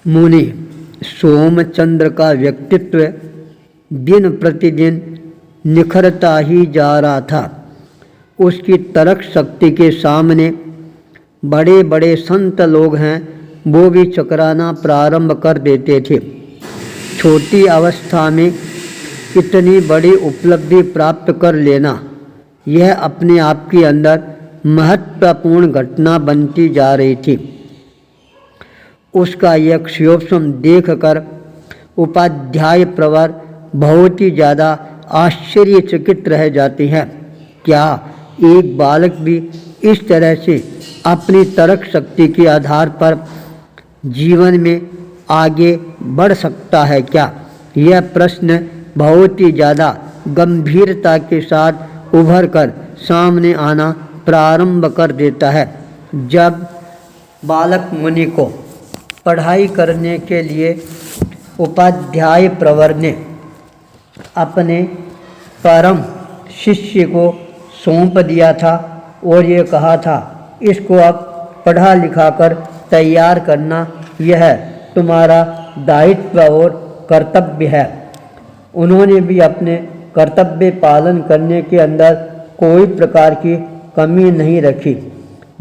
मुनि सोमचंद्र का व्यक्तित्व दिन प्रतिदिन निखरता ही जा रहा था। उसकी तर्क शक्ति के सामने बड़े बड़े संत लोग हैं वो भी चकराना प्रारंभ कर देते थे। छोटी अवस्था में इतनी बड़ी उपलब्धि प्राप्त कर लेना यह अपने आप के अंदर महत्वपूर्ण घटना बनती जा रही थी। उसका यह क्षोभम देखकर उपाध्याय प्रवर बहुत ही ज़्यादा आश्चर्यचकित रह जाते हैं। क्या एक बालक भी इस तरह से अपनी तर्क शक्ति के आधार पर जीवन में आगे बढ़ सकता है क्या? यह प्रश्न बहुत ही ज़्यादा गंभीरता के साथ उभर कर सामने आना प्रारंभ कर देता है। जब बालक मुनि को पढ़ाई करने के लिए उपाध्याय प्रवर ने अपने परम शिष्य को सौंप दिया था और ये कहा था इसको अब पढ़ा लिखा कर तैयार करना यह तुम्हारा दायित्व और कर्तव्य है। उन्होंने भी अपने कर्तव्य पालन करने के अंदर कोई प्रकार की कमी नहीं रखी।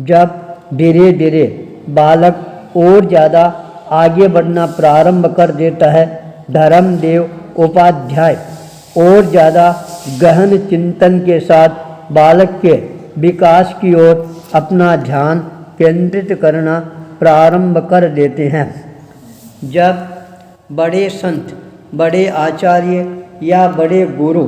जब धीरे धीरे बालक और ज़्यादा आगे बढ़ना प्रारंभ कर देता है, धर्मदेव उपाध्याय और ज़्यादा गहन चिंतन के साथ बालक के विकास की ओर अपना ध्यान केंद्रित करना प्रारंभ कर देते हैं। जब बड़े संत, बड़े आचार्य या बड़े गुरु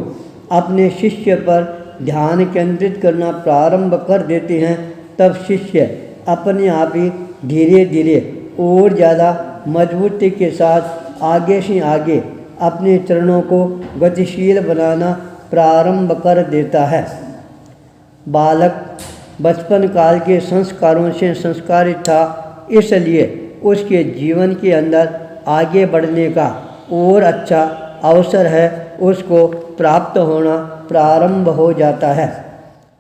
अपने शिष्य पर ध्यान केंद्रित करना प्रारंभ कर देते हैं, तब शिष्य अपने आप ही धीरे धीरे और ज़्यादा मजबूती के साथ आगे से आगे अपने चरणों को गतिशील बनाना प्रारंभ कर देता है। बालक बचपन काल के संस्कारों से संस्कारित था, इसलिए उसके जीवन के अंदर आगे बढ़ने का और अच्छा अवसर है उसको प्राप्त होना प्रारंभ हो जाता है।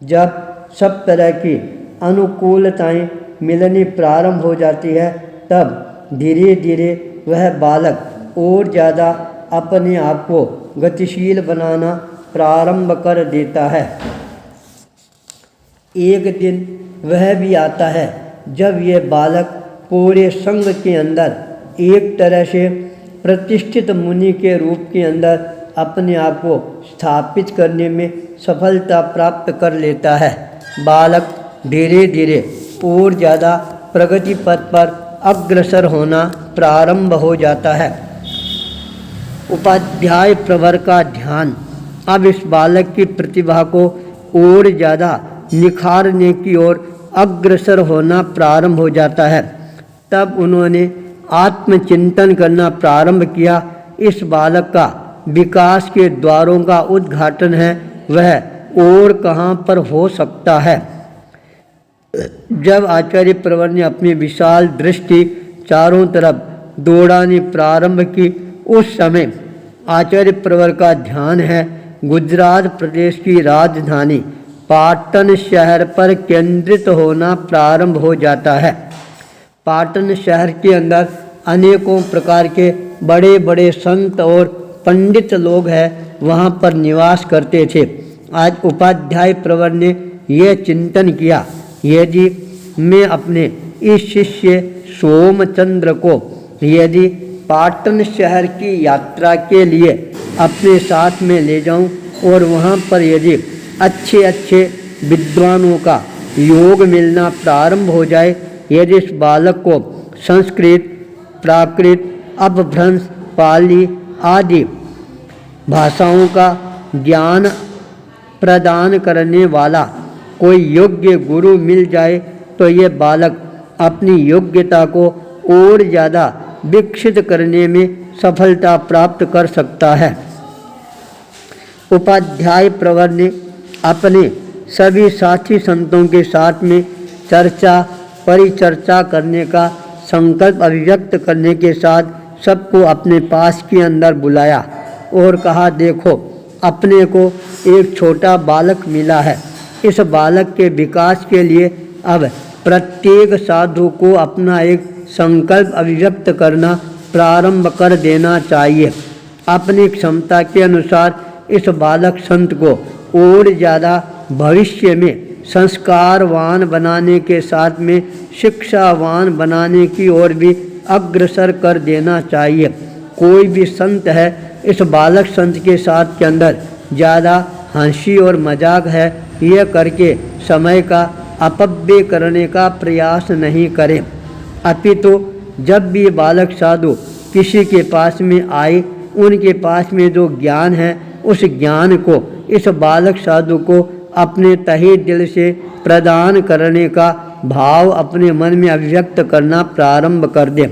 जब सब तरह की अनुकूलताएं मिलनी प्रारंभ हो जाती है, तब धीरे धीरे वह बालक और ज़्यादा अपने आप को गतिशील बनाना प्रारंभ कर देता है। एक दिन वह भी आता है जब यह बालक पूरे संघ के अंदर एक तरह से प्रतिष्ठित मुनि के रूप के अंदर अपने आप को स्थापित करने में सफलता प्राप्त कर लेता है। बालक धीरे धीरे और ज़्यादा प्रगति पथ पर अग्रसर होना प्रारंभ हो जाता है। उपाध्याय प्रवर का ध्यान अब इस बालक की प्रतिभा को और ज़्यादा निखारने की ओर अग्रसर होना प्रारंभ हो जाता है। तब उन्होंने आत्मचिंतन करना प्रारंभ किया। इस बालक का विकास के द्वारों का उद्घाटन है वह और कहाँ पर हो सकता है। जब आचार्य प्रवर ने अपनी विशाल दृष्टि चारों तरफ दौड़ानी प्रारंभ की, उस समय आचार्य प्रवर का ध्यान है गुजरात प्रदेश की राजधानी पाटन शहर पर केंद्रित होना प्रारंभ हो जाता है। पाटन शहर के अंदर अनेकों प्रकार के बड़े बड़े संत और पंडित लोग हैं, वहाँ पर निवास करते थे। आज उपाध्याय प्रवर ने यह चिंतन किया, यदि मैं अपने इस शिष्य सोमचंद्र को यदि पाटन शहर की यात्रा के लिए अपने साथ में ले जाऊं और वहाँ पर यदि अच्छे अच्छे विद्वानों का योग मिलना प्रारंभ हो जाए, यदि इस बालक को संस्कृत, प्राकृत, अपभ्रंश, पाली आदि भाषाओं का ज्ञान प्रदान करने वाला कोई योग्य गुरु मिल जाए, तो ये बालक अपनी योग्यता को और ज़्यादा विकसित करने में सफलता प्राप्त कर सकता है। उपाध्याय प्रवर ने अपने सभी साथी संतों के साथ में परिचर्चा करने का संकल्प अभिव्यक्त करने के साथ सबको अपने पास के अंदर बुलाया और कहा, देखो अपने को एक छोटा बालक मिला है। इस बालक के विकास के लिए अब प्रत्येक साधु को अपना एक संकल्प अभिव्यक्त करना प्रारंभ कर देना चाहिए। अपनी क्षमता के अनुसार इस बालक संत को और ज़्यादा भविष्य में संस्कारवान बनाने के साथ में शिक्षावान बनाने की ओर भी अग्रसर कर देना चाहिए। कोई भी संत है, इस बालक संत के साथ के अंदर ज़्यादा हंसी और मजाक है यह करके समय का अपव्यय करने का प्रयास नहीं करें, अपितु जब भी बालक साधु किसी के पास में आए, उनके पास में जो ज्ञान है उस ज्ञान को इस बालक साधु को अपने तहे दिल से प्रदान करने का भाव अपने मन में अभिव्यक्त करना प्रारंभ कर दे।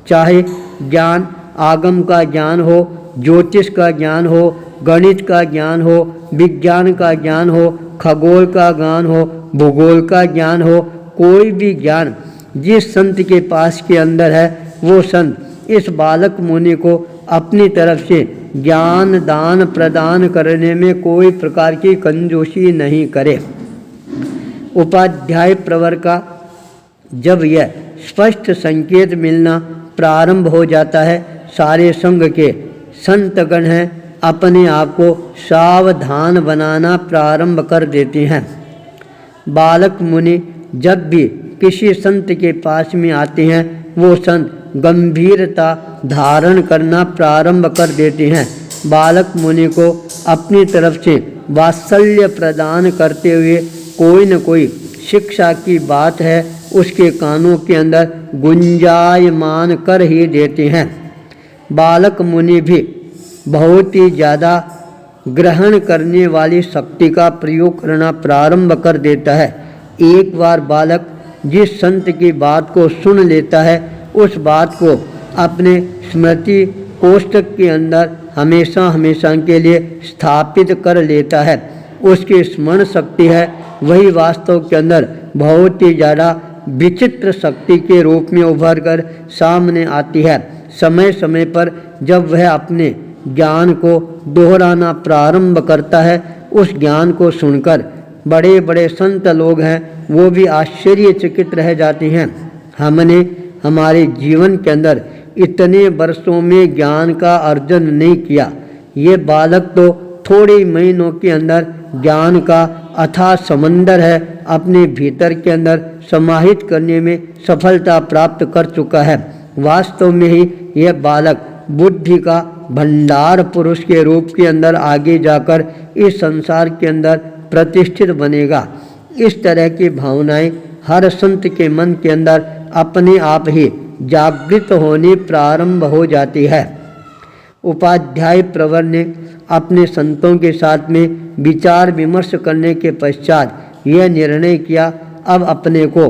चाहे ज्ञान आगम का ज्ञान हो, ज्योतिष का ज्ञान हो, गणित का ज्ञान हो, विज्ञान का ज्ञान हो, खगोल का ज्ञान हो, भूगोल का ज्ञान हो, कोई भी ज्ञान जिस संत के पास के अंदर है वो संत इस बालक मुनि को अपनी तरफ से ज्ञान दान प्रदान करने में कोई प्रकार की कंजूसी नहीं करे। उपाध्याय प्रवर का जब यह स्पष्ट संकेत मिलना प्रारंभ हो जाता है, सारे संघ के संतगण हैं अपने आप को सावधान बनाना प्रारंभ कर देते हैं। बालक मुनि जब भी किसी संत के पास में आते हैं वो संत गंभीरता धारण करना प्रारंभ कर देते हैं। बालक मुनि को अपनी तरफ से वात्सल्य प्रदान करते हुए कोई न कोई शिक्षा की बात है उसके कानों के अंदर गुंजायमान कर ही देते हैं। बालक मुनि भी बहुत ही ज़्यादा ग्रहण करने वाली शक्ति का प्रयोग करना प्रारंभ कर देता है। एक बार बालक जिस संत की बात को सुन लेता है उस बात को अपने स्मृति कोष्ठक के अंदर हमेशा हमेशा के लिए स्थापित कर लेता है। उसकी स्मरण शक्ति है वही वास्तव के अंदर बहुत ही ज़्यादा विचित्र शक्ति के रूप में उभर कर सामने आती है। समय समय पर जब वह अपने ज्ञान को दोहराना प्रारंभ करता है, उस ज्ञान को सुनकर बड़े बड़े संत लोग हैं वो भी आश्चर्यचकित रह जाते हैं। हमने हमारे जीवन के अंदर इतने वर्षों में ज्ञान का अर्जन नहीं किया, ये बालक तो थोड़े ही महीनों के अंदर ज्ञान का अथाह समंदर है अपने भीतर के अंदर समाहित करने में सफलता प्राप्त कर चुका है। वास्तव में ही यह बालक बुद्धि का भंडार पुरुष के रूप के अंदर आगे जाकर इस संसार के अंदर प्रतिष्ठित बनेगा। इस तरह की भावनाएं हर संत के मन के अंदर अपने आप ही जागृत होने प्रारंभ हो जाती है। उपाध्याय प्रवर ने अपने संतों के साथ में विचार विमर्श करने के पश्चात यह निर्णय किया, अब अपने को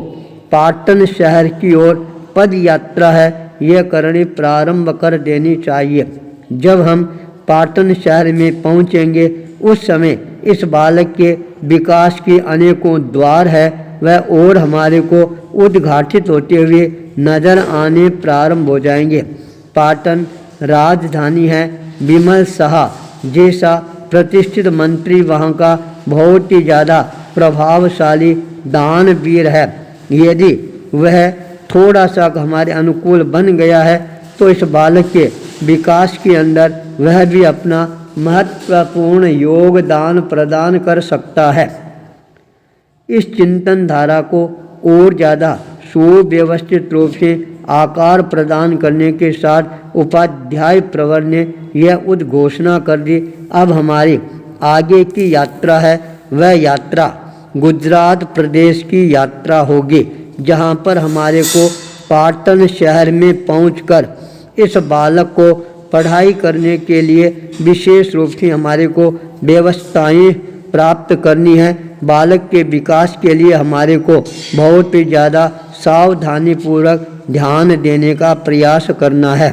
पाटन शहर की ओर पद यात्रा है यह करनी प्रारंभ कर देनी चाहिए। जब हम पाटन शहर में पहुंचेंगे उस समय इस बालक के विकास के अनेकों द्वार है वह और हमारे को उद्घाटित होते हुए नजर आने प्रारंभ हो जाएंगे। पाटन राजधानी है। विमल शाह जैसा प्रतिष्ठित मंत्री वहाँ का बहुत ही ज़्यादा प्रभावशाली दानवीर है। यदि वह थोड़ा सा हमारे अनुकूल बन गया है तो इस बालक के विकास के अंदर वह भी अपना महत्वपूर्ण योगदान प्रदान कर सकता है। इस चिंतन धारा को और ज़्यादा सुव्यवस्थित रूप से आकार प्रदान करने के साथ उपाध्याय प्रवर ने यह उद्घोषणा कर दी, अब हमारी आगे की यात्रा है वह यात्रा गुजरात प्रदेश की यात्रा होगी, जहाँ पर हमारे को पाटन शहर में पहुंचकर इस बालक को पढ़ाई करने के लिए विशेष रूप से हमारे को व्यवस्थाएं प्राप्त करनी है। बालक के विकास के लिए हमारे को बहुत ही ज़्यादा सावधानीपूर्वक ध्यान देने का प्रयास करना है।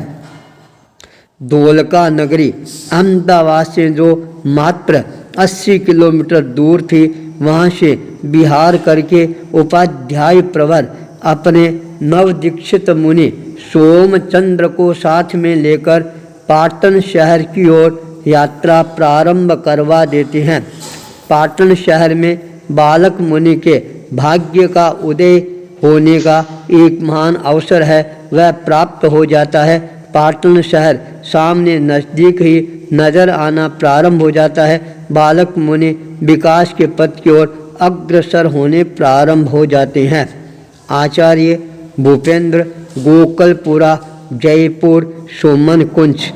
धोलका नगरी अहमदाबाद से जो मात्र 80 किलोमीटर दूर थी, वहाँ से बिहार करके उपाध्याय प्रवर अपने नवदीक्षित मुनि सोमचंद्र को साथ में लेकर पाटन शहर की ओर यात्रा प्रारंभ करवा देते हैं। पाटन शहर में बालक मुनि के भाग्य का उदय होने का एक महान अवसर है। वह प्राप्त हो जाता है। पाटन शहर सामने नज़दीक ही नजर आना प्रारंभ हो जाता है। बालक मुनि विकास के पथ की ओर अग्रसर होने प्रारंभ हो जाते हैं। आचार्य भूपेंद्र, गोकलपुरा, जयपुर, सोमन कुंज।